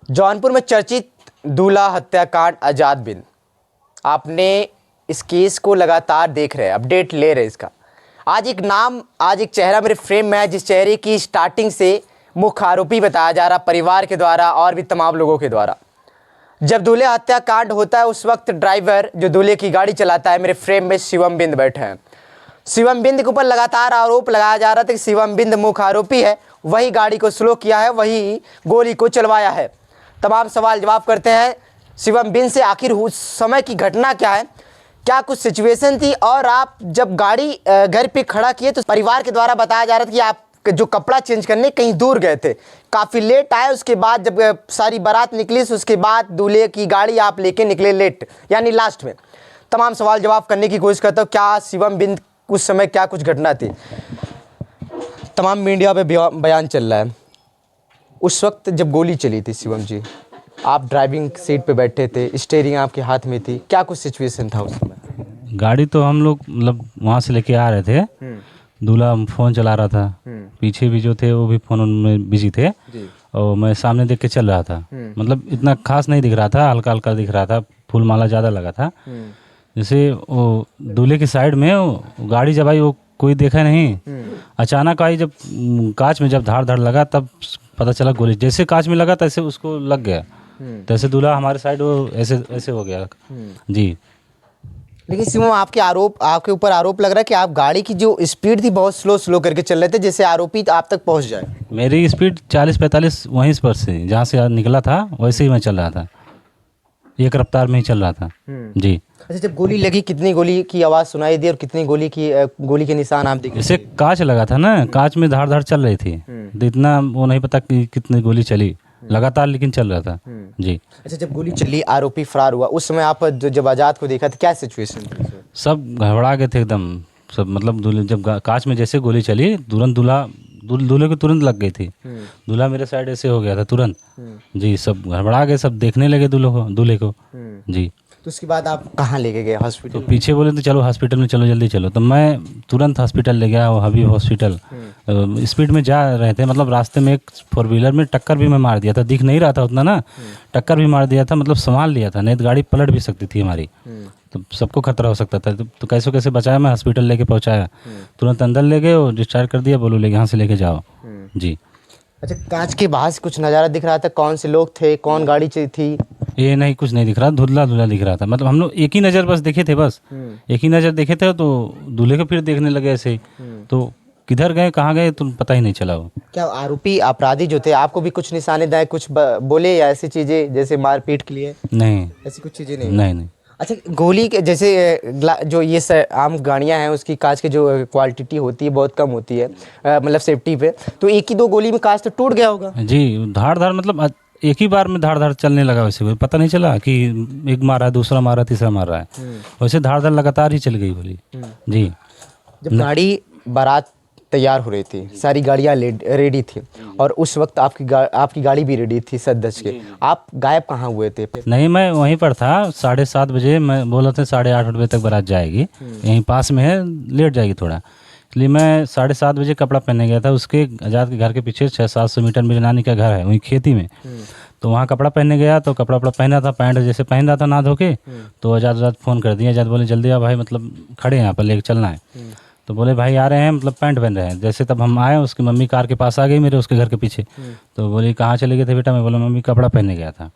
जौनपुर में चर्चित दूल्हा हत्याकांड आजाद बिंद। आपने इस केस को लगातार देख रहे हैं, अपडेट ले रहे हैं इसका। आज एक चेहरा मेरे फ्रेम में है, जिस चेहरे की स्टार्टिंग से मुख्य आरोपी बताया जा रहा परिवार के द्वारा और भी तमाम लोगों के द्वारा। जब दूल्हे हत्याकांड होता है उस वक्त ड्राइवर जो दूल्हे की गाड़ी चलाता है, मेरे फ्रेम में शिवम बिंद बैठे हैं। शिवम बिंद के ऊपर लगातार आरोप लगाया जा रहा था कि शिवम बिंद मुख्य आरोपी है, वही गाड़ी को स्लो किया है, वही गोली को चलवाया है। तमाम सवाल जवाब करते हैं शिवम बिंद से, आखिर उस समय की घटना क्या है, क्या कुछ सिचुएशन थी, और आप जब गाड़ी घर पे खड़ा किए तो परिवार के द्वारा बताया जा रहा था कि आप जो कपड़ा चेंज करने कहीं दूर गए थे, काफ़ी लेट आए। उसके बाद जब सारी बारात निकली उसके बाद दूल्हे की गाड़ी आप लेके निकले लेट, यानी लास्ट में। तमाम सवाल जवाब करने की कोशिश करता हूँ, क्या शिवम बिंद उस समय क्या कुछ घटना थी। तमाम मीडिया पे बयान चल रहा है। उस वक्त जब गोली चली थी शिवम जी, आप ड्राइविंग सीट पे बैठे थे, स्टीयरिंग आपके हाथ में थी, क्या कुछ सिचुएशन था उस समय? गाड़ी तो हम लोग मतलब वहाँ से लेके आ रहे थे, दूल्हा फ़ोन चला रहा था, पीछे भी जो थे वो भी फ़ोन में बिजी थे और मैं सामने देख के चल रहा था। मतलब इतना खास नहीं दिख रहा था, हल्का हल्का दिख रहा था, फूल माला ज़्यादा लगा था। जैसे वो दूल्हे की साइड में वो गाड़ी जब आई वो कोई देखा नहीं, अचानक आई, जब कांच में जब धाड़ धाड़ लगा तब पता चला गोली जैसे कांच में लगा तैसे उसको लग गया, तैसे दूल्हा हमारे साइड वो ऐसे ऐसे हो गया जी। लेकिन शिवम आपके ऊपर आरोप लग रहा है कि आप गाड़ी की जो स्पीड थी बहुत स्लो करके चल रहे थे, जैसे आरोपी आप तक पहुंच जाए। मेरी स्पीड 40-45 वहीं पर से जहाँ से निकला था वैसे ही मैं चल रहा था, एक रफ्तार में ही चल रहा था जी। अच्छा, जब गोली लगी कितनी गोली की आवाज़ सुनाई दी और कितनी गोली के निशान आप देखे? जैसे कांच लगा था ना, कांच में धाड़ धाड़ चल रही थी, तो इतना वो नहीं पता कि कितनी गोली चली लगातार, लेकिन चल रहा था जी। अच्छा, जब गोली चली आरोपी फरार हुआ, उस समय आप जब आजाद को देखा तो क्या सिचुएशन थी? सब घबरा गए थे एकदम सब, मतलब दूल्हे जब कांच में जैसे गोली चली तुरंत दूल्हे को तुरंत लग गई थी, दूल्हा मेरे साइड ऐसे हो गया था तुरंत जी। सब घबरा गए, सब देखने लगे दूल्हे को जी। तो उसके बाद आप कहाँ लेके गए? हॉस्पिटल? तो पीछे बोले तो चलो हॉस्पिटल में, चलो जल्दी चलो, तो मैं तुरंत हॉस्पिटल ले गया, वो हबीब हॉस्पिटल। स्पीड में जा रहे थे, मतलब रास्ते में एक 4 व्हीलर में टक्कर भी मैं मार दिया था, दिख नहीं रहा था उतना ना, टक्कर भी मार दिया था, मतलब संभाल लिया था, नहीं तो गाड़ी पलट भी सकती थी हमारी, तो सबको खतरा हो सकता था। तो कैसे बचाया, मैं हॉस्पिटल लेके पहुँचाया, तुरंत अंदर ले गए और डिस्चार्ज कर दिया, बोलो यहाँ से लेके जाओ जी। अच्छा, कांच के बाहर से कुछ नज़ारा दिख रहा था, कौन से लोग थे, कौन गाड़ी थी? ये नहीं, कुछ नहीं दिख रहा, धुंधला धुंधला दिख रहा था, मतलब हम लोग एक ही नज़र बस देखे थे, बस एक ही नज़र देखे थे, तो दूल्हे को फिर देखने लगे ऐसे ही, तो किधर गए कहाँ गए तो पता ही नहीं चला। वो क्या आरोपी अपराधी जो थे आपको भी कुछ निशाने दाएं कुछ बोले या ऐसी चीज़ें जैसे मारपीट के लिए? नहीं, ऐसी कुछ चीज़ें नहीं? नहीं। अच्छा, गोली के जैसे जो ये आम गाड़ियाँ हैं उसकी कांच की जो क्वालिटी होती है बहुत कम होती है, मतलब सेफ्टी पे, तो एक ही दो गोली में कांच तो टूट गया होगा जी। धाड़ धाड़ मतलब एक ही बार में धाड़ धाड़ चलने लगा, वैसे पता नहीं चला कि एक मारा है, दूसरा मारा, तीसरा मार रहा है, वैसे धाड़ धाड़ लगातार ही चल गई गोली जी। जब गाड़ी बारात तैयार हो रही थी, सारी गाड़ियाँ रेडी थी और उस वक्त आपकी गाड़ी भी रेडी थी सज के, आप गायब कहाँ हुए थे? नहीं, मैं वहीं पर था, 7:30 बजे मैं बोला था 8:30 बजे तक बारात जाएगी, यहीं पास में है, लेट जाएगी थोड़ा, इसलिए मैं 7:30 बजे कपड़ा पहनने गया था। उसके आजाद के घर के पीछे 600-700 मीटर मेरी नानी का घर है, वहीं खेती में, तो वहाँ कपड़ा पहनने गया, तो कपड़ा पहना था, पैंट जैसे पहन रहा था नहा धो के, तो आजाद फ़ोन कर दिया। आजाद बोले जल्दी आ भाई, मतलब खड़े हैं यहाँ पर, लेके चलना है। तो बोले भाई आ रहे हैं, मतलब पैंट पहन रहे हैं। जैसे तब हम आए, उसकी मम्मी कार के पास आ गई मेरे, उसके घर के पीछे, तो बोली कहाँ चले गए थे बेटा? मैं बोला मम्मी कपड़ा पहनने गया था।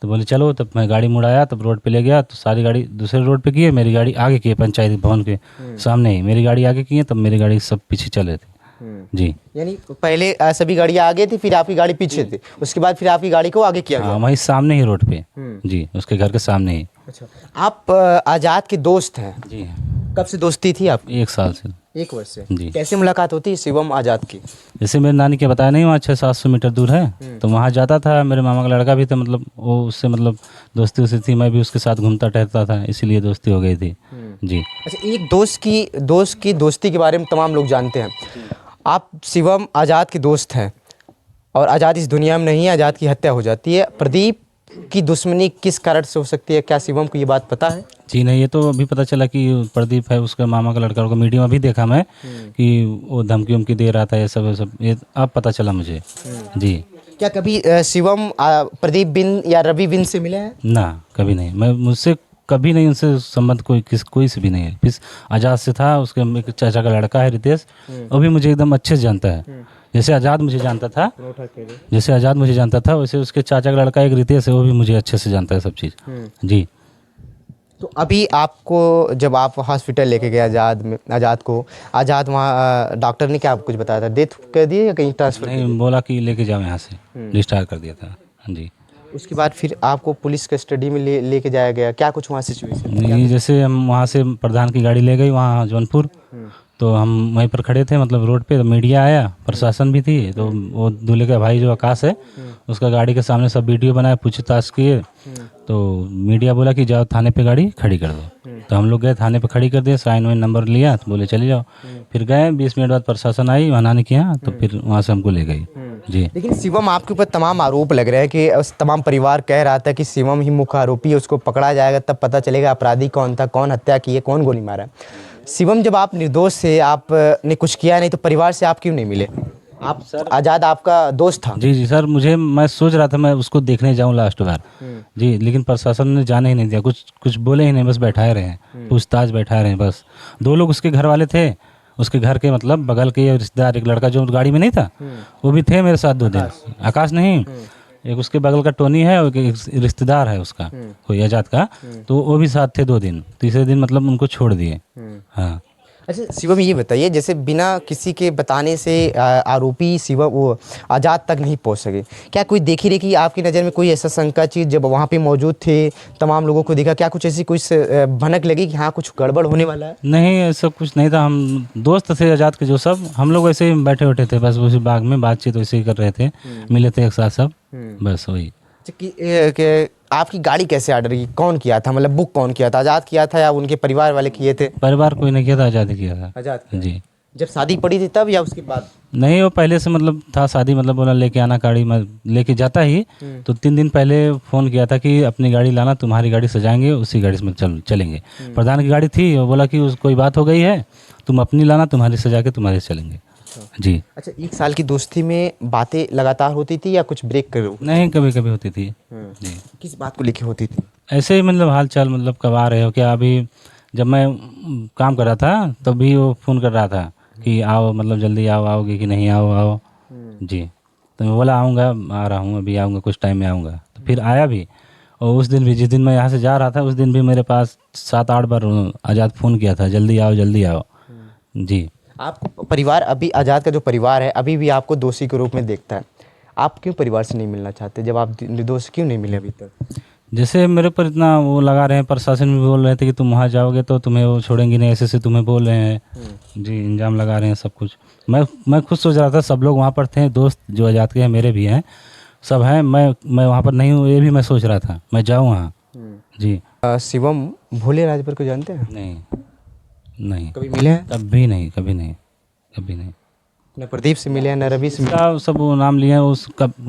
तो बोले चलो, तब मैं गाड़ी मुड़ाया, तब रोड पे ले गया, तो सारी गाड़ी दूसरे रोड पे की है, मेरी गाड़ी आगे की है, पंचायत भवन के सामने ही मेरी गाड़ी आगे की है, तब मेरी गाड़ी सब पीछे चले थे जी। यानी पहले सभी गाड़ियाँ आगे थी, फिर आपकी गाड़ी पीछे थी, उसके बाद फिर आपकी गाड़ी को आगे किया गया? हाँ, वहीं सामने ही रोड पे जी, उसके घर के सामने ही। अच्छा, आप आजाद के दोस्त हैं जी। कब से दोस्ती थी आपकी? 1 साल से। 1 वर्ष से जी। कैसे मुलाकात होती है शिवम आजाद की? जैसे मेरी नानी के बताया नहीं, वहाँ 600-700 मीटर दूर है, तो वहाँ जाता था, मेरे मामा का लड़का भी था, मतलब वो उससे मतलब दोस्ती उसी थी, मैं भी उसके साथ घूमता टहलता था, इसीलिए दोस्ती हो गई थी जी। अच्छा, एक दोस्त की दोस्ती के बारे में तमाम लोग जानते हैं, आप शिवम आजाद के दोस्त हैं और आजाद इस दुनिया में नहीं है, आजाद की हत्या हो जाती है। प्रदीप की दुश्मनी किस कारण से हो सकती है, क्या शिवम को ये बात पता है? जी नहीं, ये तो अभी पता चला कि प्रदीप है उसका मामा का लड़का, को मीडिया में भी देखा मैं कि वो धमकी उमकी दे रहा था, ये सब ये अब पता चला मुझे जी। क्या कभी शिवम प्रदीप बिन या रवि बिन से मिले हैं? ना, कभी नहीं। मैं मुझसे कभी नहीं, उनसे संबंध कोई से भी नहीं है। फिर आज़ाद से था, उसके एक चाचा का लड़का है रितेश, वो भी मुझे एकदम अच्छे से जानता है। जैसे आज़ाद मुझे जानता था, वैसे उसके चाचा का लड़का एक रितेश है, वो भी मुझे अच्छे से जानता है सब चीज़। जी। तो अभी आपको जब आप हॉस्पिटल लेके गए आज़ाद वहाँ डॉक्टर ने क्या आपको कुछ बताया था, डेथ कर दिए या कहीं ट्रांसफ़र? नहीं, बोला कि लेके जाओ यहाँ से, डिस्चार्ज कर दिया था। जी। उसके बाद फिर आपको पुलिस कस्टडी में लेके जाया गया, क्या कुछ वहाँ सिचुएशन? नहीं, जैसे हम वहाँ से प्रधान की गाड़ी ले गई वहाँ जौनपुर, तो हम वहीं पर खड़े थे, मतलब रोड पे। तो मीडिया आया, प्रशासन भी थी, तो वो दूल्हे का भाई जो आकाश है, उसका गाड़ी के सामने सब वीडियो बनाया, पूछताछ किए। तो मीडिया बोला कि जाओ थाने पे गाड़ी खड़ी कर दो। तो हम लोग गए थाने पे, खड़ी कर दिए, साइन वाइन नंबर लिया, तो बोले चले जाओ। फिर गए, 20 मिनट बाद प्रशासन आई वहाँ नानी के यहाँ, तो फिर वहाँ से हमको ले गई। जी। लेकिन शिवम आपके ऊपर तमाम आरोप लग रहे हैं कि उस तमाम परिवार कह रहा था कि शिवम ही मुख्य आरोपी है, उसको पकड़ा जाएगा तब पता चलेगा अपराधी कौन था, कौन हत्या की है, कौन गोली मारा। शिवम, जब आप निर्दोष थे, आपने कुछ किया नहीं, तो परिवार से आप क्यों नहीं मिले? आप सर, आज़ाद आपका दोस्त था। जी जी सर, मैं सोच रहा था मैं उसको देखने जाऊं लास्ट बार। जी, लेकिन प्रशासन ने जाने ही नहीं दिया, कुछ बोले ही नहीं, बस बैठाए रहे हैं, पूछताछ बैठाए रहे हैं बस। 2 लोग उसके घर वाले थे, उसके घर के मतलब बगल के रिश्तेदार, एक लड़का जो गाड़ी में नहीं था, वो भी थे मेरे साथ 2 दिन। आकाश नहीं, एक उसके बगल का टोनी है, और एक रिश्तेदार है उसका कोई आज़ाद का, तो वो भी साथ थे 2 दिन। तीसरे दिन मतलब उनको छोड़ दिए। हाँ। अच्छा शिवम, ये बताइए, जैसे बिना किसी के बताने से आरोपी शिवम वो आज़ाद तक नहीं पहुंच सके, क्या कोई देखी रेखी आपकी नज़र में कोई ऐसा शंका चीज़ जब वहाँ पे मौजूद थे, तमाम लोगों को देखा, क्या कुछ ऐसी कुछ भनक लगी कि हाँ कुछ गड़बड़ होने वाला है? नहीं, ऐसा कुछ नहीं था। हम दोस्त थे आज़ाद के, जो सब हम लोग ऐसे ही बैठे उठे थे, बस उसी बाग में बातचीत वैसे ही कर रहे थे, मिले थे एक साथ सब, बस वही। आपकी गाड़ी कैसे ऑर्डर की, कौन किया था, मतलब बुक कौन किया था, आज़ाद किया था या उनके परिवार वाले किए थे? परिवार कोई नहीं किया था, आज़ाद ही किया था। आज़ाद। जी। जब शादी पड़ी थी तब या उसके बाद? नहीं, वो पहले से मतलब था शादी, मतलब बोला लेके आना गाड़ी, मैं लेके जाता ही, तो 3 दिन पहले फ़ोन किया था कि अपनी गाड़ी लाना, तुम्हारी गाड़ी सजाएंगे, उसी गाड़ी से चलेंगे। प्रधान की गाड़ी थी, वो बोला कि कोई बात हो गई है, तुम अपनी लाना, तुम्हारी सजा के तुम्हारे से चलेंगे। जी। अच्छा, 1 साल की दोस्ती में बातें लगातार होती थी या कुछ ब्रेक करो? नहीं, कभी कभी होती थी। जी। किस बात को लेके होती थी? ऐसे ही मतलब हाल चाल, मतलब कब आ रहे हो क्या। अभी जब मैं काम कर रहा था तब भी वो फ़ोन कर रहा था कि आओ, मतलब जल्दी आओ, आओगे कि नहीं, आओ। जी। तो मैं बोला आऊँगा, आ रहा हूँ, अभी आऊँगा, कुछ टाइम में आऊँगा। तो फिर आया भी, और उस दिन भी, जिस दिन मैं यहाँ से जा रहा था, उस दिन भी मेरे पास 7-8 बार आज़ाद फ़ोन किया था, जल्दी आओ, जल्दी आओ। जी। आपको परिवार, अभी आज़ाद का जो परिवार है अभी भी आपको दोषी के रूप में देखता है, आप क्यों परिवार से नहीं मिलना चाहते? जब आप निर्दोष क्यों नहीं मिले अभी तक? जैसे मेरे पर इतना वो लगा रहे हैं, प्रशासन भी बोल रहे थे कि तुम वहाँ जाओगे तो तुम्हें वो छोड़ेंगे नहीं, ऐसे तुम्हें बोल रहे हैं। जी, इल्ज़ाम लगा रहे हैं सब कुछ। मैं खुद सोच रहा था, सब लोग वहाँ पर थे, दोस्त जो आज़ाद के हैं, मेरे भी हैं, सब हैं, मैं वहाँ पर नहीं हूँ, ये भी मैं सोच रहा था, मैं जाऊँ वहाँ। जी। शिवम भोले राजभर को जानते हैं? नहीं, कभी मिले हैं? कभी नहीं। न प्रदीप से मिले हैं, न रवि से मिले? उसका सब वो नाम लिए हैं,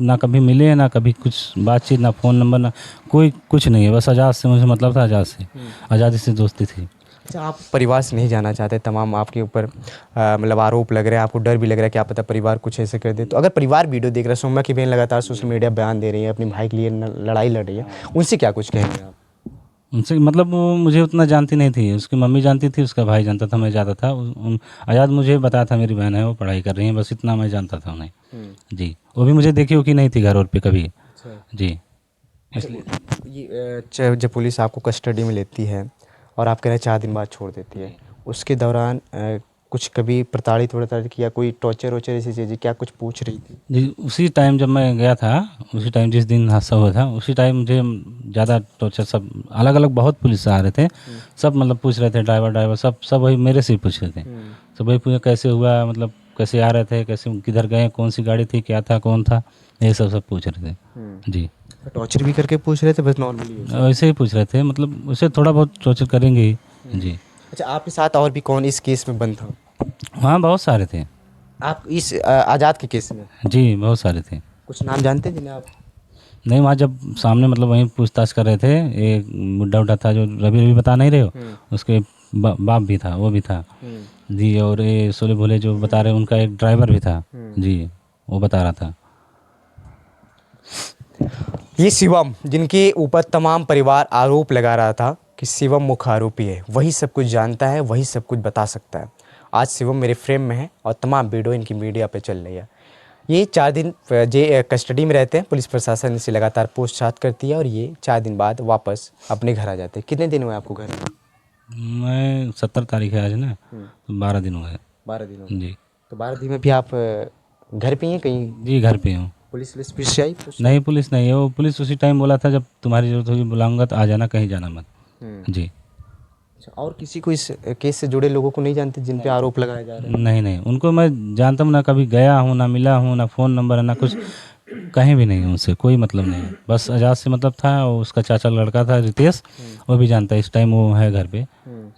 ना कभी मिले, ना कभी कुछ बातचीत, ना फ़ोन नंबर, ना कोई कुछ नहीं है। बस आज़ाद से मुझे मतलब था, आज़ादी से दोस्ती थी। अच्छा, आप परिवार से नहीं जाना चाहते, तमाम आपके ऊपर मतलब आरोप लग रहे हैं, आपको डर भी लग रहा है कि आप पता परिवार कुछ ऐसे कर दे, तो अगर परिवार वीडियो देख रहा है, सोमा की बहन लगातार सोशल मीडिया बयान दे रही है, अपने भाई के लिए लड़ाई लड़ रही है, उनसे क्या कुछ कहेंगे आप? उनसे मतलब वो मुझे उतना जानती नहीं थी, उसकी मम्मी जानती थी, उसका भाई जानता था, मैं जानता था। आज़ाद मुझे बताया था मेरी बहन है, वो पढ़ाई कर रही है, बस इतना मैं जानता था उन्हें। जी। वो भी मुझे देखी होगी नहीं थी घर और पे कभी। जी। ये जब पुलिस आपको कस्टडी में लेती है और आप कह रहे हैं 4 दिन बाद छोड़ देती है, उसके दौरान कुछ कभी प्रताड़ित किया, कोई टॉर्चर वॉर्चर ऐसी चीज़ें क्या कुछ पूछ रही थी? जी, उसी टाइम जब मैं गया था, उसी टाइम जिस दिन हादसा हुआ था, उसी टाइम मुझे ज़्यादा टॉर्चर, सब अलग अलग बहुत पुलिस आ रहे थे, सब मतलब पूछ रहे थे, ड्राइवर सब वही मेरे से ही पूछ रहे थे। सब वही पूछे कैसे हुआ, मतलब कैसे आ रहे थे, कैसे किधर गए, कौन सी गाड़ी थी, क्या था, कौन था, ये सब पूछ रहे थे। जी। टॉर्चर भी करके पूछ रहे थे बस नॉर्मली? वैसे ही पूछ रहे थे, मतलब उसे थोड़ा बहुत टॉर्चर करेंगे ही। जी। अच्छा, आपके साथ और भी कौन इस केस में बंद था? हाँ, बहुत सारे थे। आप इस आज़ाद के केस में? जी, बहुत सारे थे। कुछ नाम जानते हैं जिन्हें आप? नहीं, वहाँ जब सामने मतलब वहीं पूछताछ कर रहे थे, एक बुड्ढा था जो रवि बता नहीं रहे हो, उसके बाप भी था, वो भी था। जी। और ये सोले भोले जो बता रहे, उनका एक ड्राइवर भी था। जी, वो बता रहा था। ये शिवम, जिनके ऊपर तमाम परिवार आरोप लगा रहा था कि शिवम मुख्य आरोपी है, वही सब कुछ जानता है, वही सब कुछ बता सकता है। आज शिवम मेरे फ्रेम में है और तमाम वीडियो इनकी मीडिया पे चल रही है। ये 4 दिन कस्टडी में रहते हैं, पुलिस प्रशासन इसे लगातार पूछताछ करती है और ये 4 दिन बाद वापस अपने घर आ जाते हैं। कितने दिन हुए आपको घर में? मैं 17 तारीख है आज ना, तो 12 दिन हो गए। 12 दिन हो गए। जी तो 12 दिन में भी आप घर पे ही हैं कहीं? जी, घर पे हूँ। पुलिस फिर से आई? नहीं, पुलिस नहीं है, वो पुलिस उसी टाइम बोला था जब तुम्हारी ज़रूरत होगी बुलाऊंगा तो आ जाना, कहीं जाना मत। जी। अच्छा, और किसी को इस केस से जुड़े लोगों को नहीं जानते जिन पे आरोप लगाए जा रहे हैं? नहीं नहीं, उनको मैं जानता हूँ ना, कभी गया हूँ ना, मिला हूँ ना, फ़ोन नंबर है ना कुछ, कहीं भी नहीं, उनसे कोई मतलब नहीं है। बस आज़ाद से मतलब था, और उसका चाचा लड़का था रितेश, वो भी जानता है, इस टाइम वो है घर पे।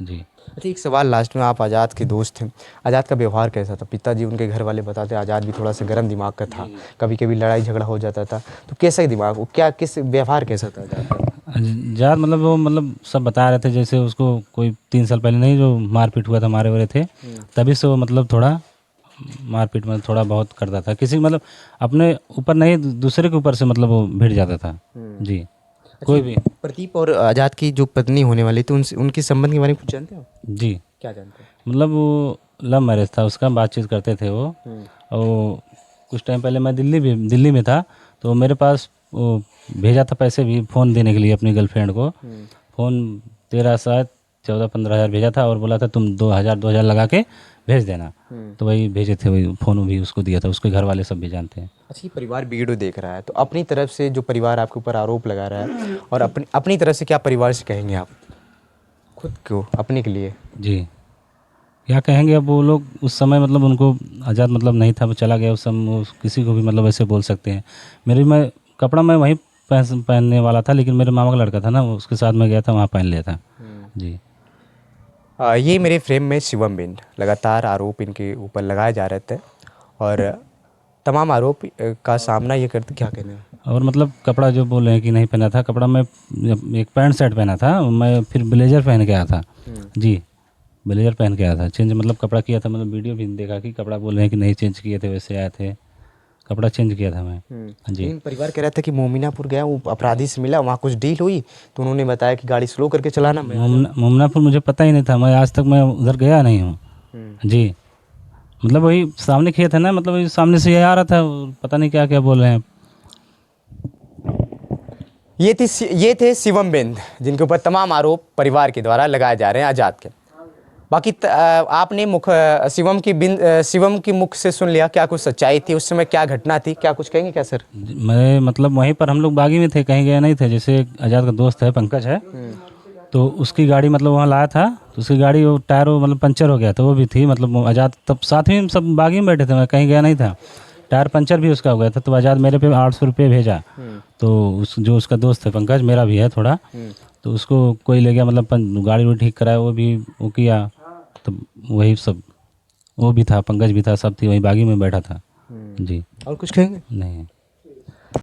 जी। अच्छा, एक सवाल लास्ट में, आप आज़ाद के दोस्त थे, आज़ाद का व्यवहार कैसा था? पिताजी उनके घर वाले बताते हैं आज़ाद भी थोड़ा सा गर्म दिमाग का था, कभी कभी लड़ाई झगड़ा हो जाता था, तो कैसा दिमाग, वो क्या किस व्यवहार कैसा था आज़ाद का? आज़ाद मतलब वो मतलब सब बता रहे थे, जैसे उसको कोई 3 साल पहले नहीं जो मारपीट हुआ था, मारे वाले थे, तभी से वो मतलब थोड़ा मारपीट में थोड़ा बहुत करता था, किसी मतलब अपने ऊपर नहीं दूसरे के ऊपर से मतलब वो भिड़ जाता था। जी। कोई भी। प्रदीप और आज़ाद की जो पत्नी होने वाली थी, उनसे उनके संबंध के बारे में कुछ जानते हो? जी। क्या जानते हैं? मतलब वो लव मैरिज था उसका, बातचीत करते थे वो। और कुछ टाइम पहले मैं दिल्ली में था, तो मेरे पास वो भेजा था पैसे भी फ़ोन देने के लिए अपनी गर्लफ्रेंड को। फ़ोन 13 शायद 14-15 हज़ार भेजा था और बोला था तुम 2,000 लगा के भेज देना, तो वही भेजे थे, वही फ़ोन भी उसको दिया था, उसके घर वाले सब भी जानते हैं। अच्छा, ये परिवार वीडियो देख रहा है, तो अपनी तरफ से जो परिवार आपके ऊपर आरोप लगा रहा है, और अपनी तरफ से क्या परिवार से कहेंगे आप खुद को, अपने के लिए? जी, क्या कहेंगे अब, वो लोग उस समय मतलब उनको आज़ाद मतलब नहीं था, वो चला गया उस समय, वो किसी को भी मतलब ऐसे बोल सकते हैं। मैं कपड़ा मैं वहीं पहनने वाला था, लेकिन मेरे मामा का लड़का था ना, उसके साथ मैं गया था, वहाँ पहन लिया था। जी। ये मेरे फ्रेम में शिवम बिंद, लगातार आरोप इनके ऊपर लगाए जा रहे थे और तमाम आरोप का सामना ये करते, क्या कहना है? और मतलब कपड़ा जो बोल रहे हैं कि नहीं पहना था, कपड़ा मैं एक पैंट शर्ट पहना था, मैं फिर ब्लेजर पहन के आया था। जी, ब्लेजर पहन के आया था, चेंज मतलब कपड़ा किया था, मतलब वीडियो भी देखा कि कपड़ा बोल रहे हैं कि नहीं चेंज किए थे, वैसे आए थे, कपड़ा चेंज किया था मैं। जी। लेकिन परिवार कह रहा था कि मोमिनापुर गया, वो अपराधी से मिला, वहाँ कुछ डील हुई, तो उन्होंने बताया कि गाड़ी स्लो करके चलाना। मोमनापुर मुझे पता ही नहीं था, मैं आज तक मैं उधर गया नहीं हूँ। जी, मतलब वही सामने खेत है ना, मतलब वही सामने से ये आ रहा था, पता नहीं क्या क्या बोल रहे हैं। ये थे शिवम बिंद, जिनके ऊपर तमाम आरोप परिवार के द्वारा लगाए जा रहे हैं आज़ाद के। बाकी आपने शिवम की मुख से सुन लिया, क्या कुछ सच्चाई थी उस समय, क्या घटना थी, क्या कुछ कहेंगे क्या सर? मैं मतलब वहीं पर हम लोग बागी में थे, कहीं गए नहीं थे। जैसे आज़ाद का दोस्त है पंकज है, तो उसकी गाड़ी मतलब वहाँ लाया था, तो उसकी गाड़ी वो टायर वो मतलब पंचर हो गया था, वो भी थी, मतलब आज़ाद तब साथ में सब बागी में बैठे थे, मैं कहीं गया नहीं था, टायर पंचर भी उसका हो गया था, तो आज़ाद मेरे पे 800 रुपये भेजा। तो जो उसका दोस्त है पंकज, मेरा भी है थोड़ा, तो उसको कोई ले गया, मतलब गाड़ी वो ठीक कराया, वो भी वो किया, तो वही सब, वो भी था, पंकज भी था, सब थी, वही बागी में बैठा था। जी। और कुछ कहेंगे? नहीं।